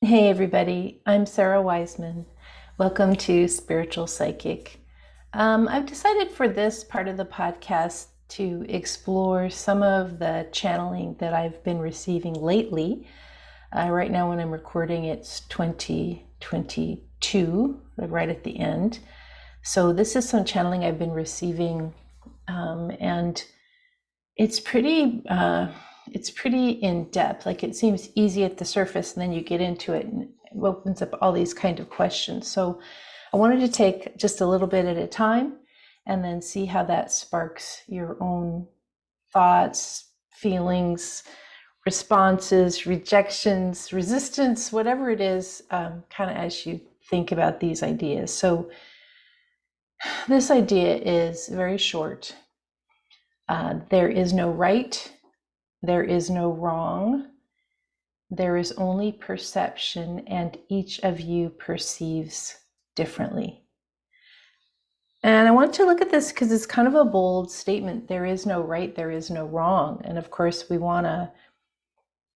Hey everybody, I'm SARA WISEMAN. Welcome to Spiritual Psychic. I've decided for this part of the podcast to explore some of the channeling that I've been receiving lately. Right now when I'm recording, it's 2022, right at the end. So this is some channeling I've been receiving, and it's pretty in depth. Like, it seems easy at the surface, and then you get into it and it opens up all these kind of questions. So I wanted to take just a little bit at a time and then see how that sparks your own thoughts, feelings, responses, rejections, resistance, whatever it is, kind of as you think about these ideas. So this idea is very short. There is no right, there is no wrong. There is only perception, and each of you perceives differently. And I want to look at this because it's kind of a bold statement. There is no right, there is no wrong. And of course, we want to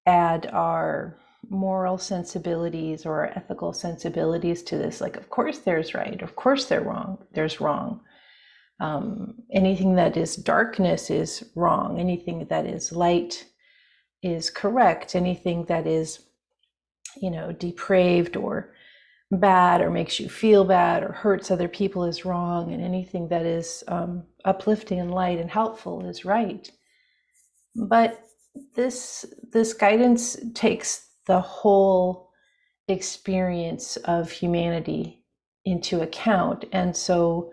add our moral sensibilities or our ethical sensibilities to this. Like, of course there's right, of course there's wrong. Anything that is darkness is wrong. Anything that is light is correct. Anything that is, depraved or bad or makes you feel bad or hurts other people is wrong. And anything that is uplifting and light and helpful is right. But this guidance takes the whole experience of humanity into account. And so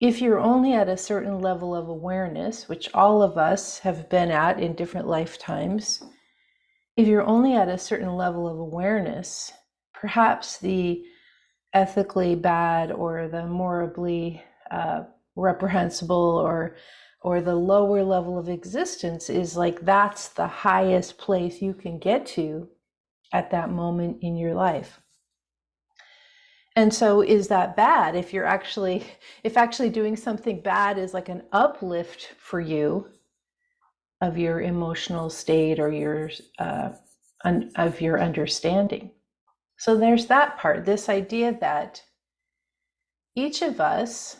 if you're only at a certain level of awareness, which all of us have been at in different lifetimes, if you're only at a certain level of awareness, perhaps the ethically bad or the morally reprehensible or the lower level of existence is like, that's the highest place you can get to at that moment in your life. And so is that bad if actually doing something bad is like an uplift for you of your emotional state or of your understanding? So there's that part, this idea that each of us,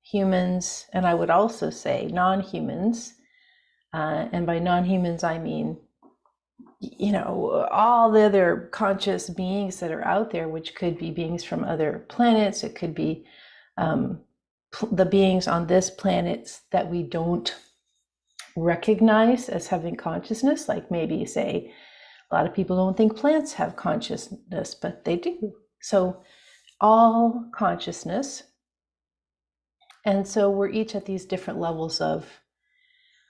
humans, and I would also say non-humans, and by non-humans I mean all the other conscious beings that are out there, which could be beings from other planets. It could be the beings on this planet that we don't recognize as having consciousness. Like, maybe, say, a lot of people don't think plants have consciousness, but they do. So all consciousness. And so we're each at these different levels of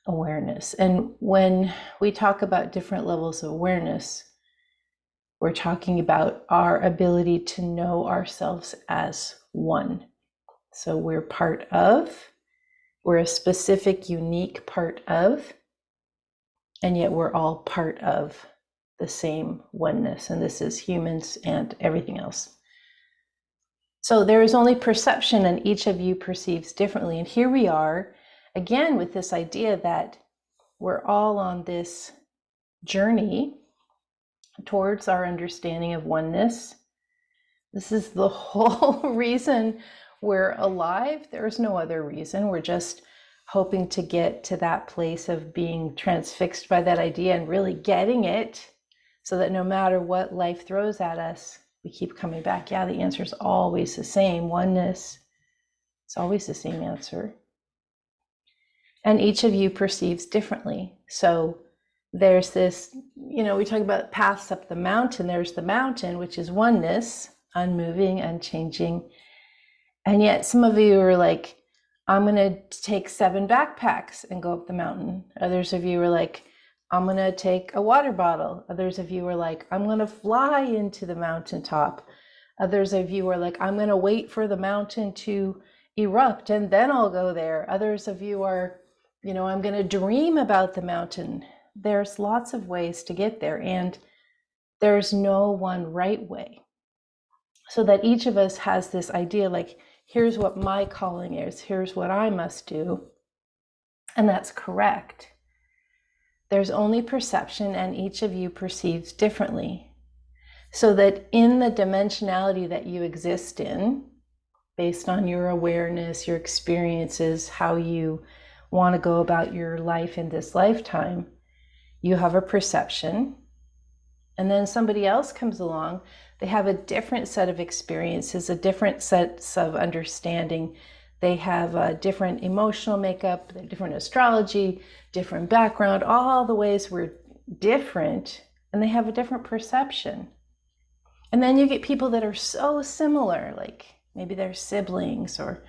awareness. And when we talk about different levels of awareness, we're talking about our ability to know ourselves as one. So we're a specific, unique part of, and yet we're all part of the same oneness. And this is humans and everything else. So there is only perception, and each of you perceives differently. And here we are again with this idea that we're all on this journey towards our understanding of oneness. This is the whole reason we're alive. There's no other reason. We're just hoping to get to that place of being transfixed by that idea and really getting it, so that no matter what life throws at us, we keep coming back. Yeah, the answer is always the same. Oneness. It's always the same answer. And each of you perceives differently. So there's this, we talk about paths up the mountain. There's the mountain, which is oneness, unmoving, unchanging. And yet some of you are like, I'm going to take 7 backpacks and go up the mountain. Others of you are like, I'm going to take a water bottle. Others of you are like, I'm going to fly into the mountaintop. Others of you are like, I'm going to wait for the mountain to erupt and then I'll go there. Others of you are, I'm going to dream about the mountain. There's lots of ways to get there, and there's no one right way. So that each of us has this idea, like, here's what my calling is, here's what I must do. And that's correct. There's only perception, and each of you perceives differently. so that in the dimensionality that you exist in, based on your awareness, your experiences, how you want to go about your life in this lifetime, you have a perception. And then somebody else comes along, they have a different set of experiences, a different set of understanding. They have a different emotional makeup, different astrology, different background, all the ways we're different, and they have a different perception. And then you get people that are so similar, like maybe they're siblings or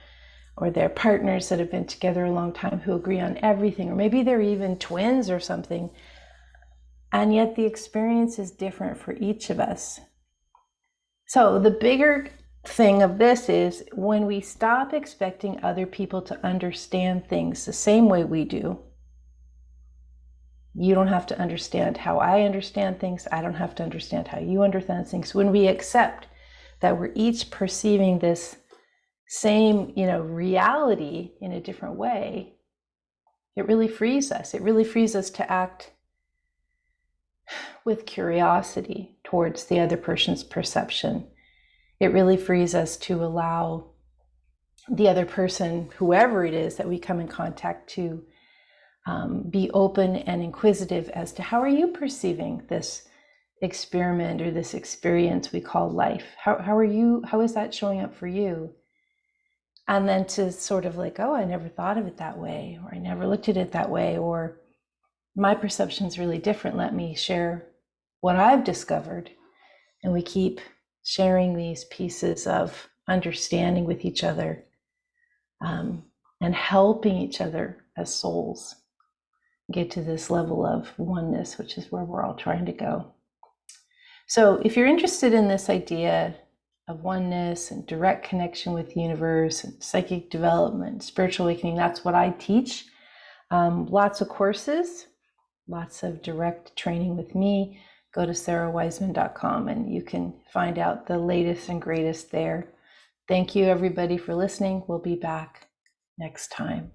they're partners that have been together a long time who agree on everything, or maybe they're even twins or something. And yet the experience is different for each of us. So the bigger thing of this is when we stop expecting other people to understand things the same way we do. You don't have to understand how I understand things. I don't have to understand how you understand things. When we accept that we're each perceiving this same, reality in a different way, it really frees us. It really frees us to act with curiosity towards the other person's perception. It really frees us to allow the other person, whoever it is that we come in contact to, be open and inquisitive as to how are you perceiving this experiment or this experience we call life? How is that showing up for you? And then to sort of like, oh, I never thought of it that way, or I never looked at it that way, or my perception's really different. Let me share what I've discovered. And we keep sharing these pieces of understanding with each other, and helping each other as souls get to this level of oneness, which is where we're all trying to go. So if you're interested in this idea of oneness and direct connection with the universe and psychic development, spiritual awakening, that's what I teach. Lots of courses, lots of direct training with me. Go to SARAWISEMAN.com and you can find out the latest and greatest there. Thank you, everybody, for listening. We'll be back next time.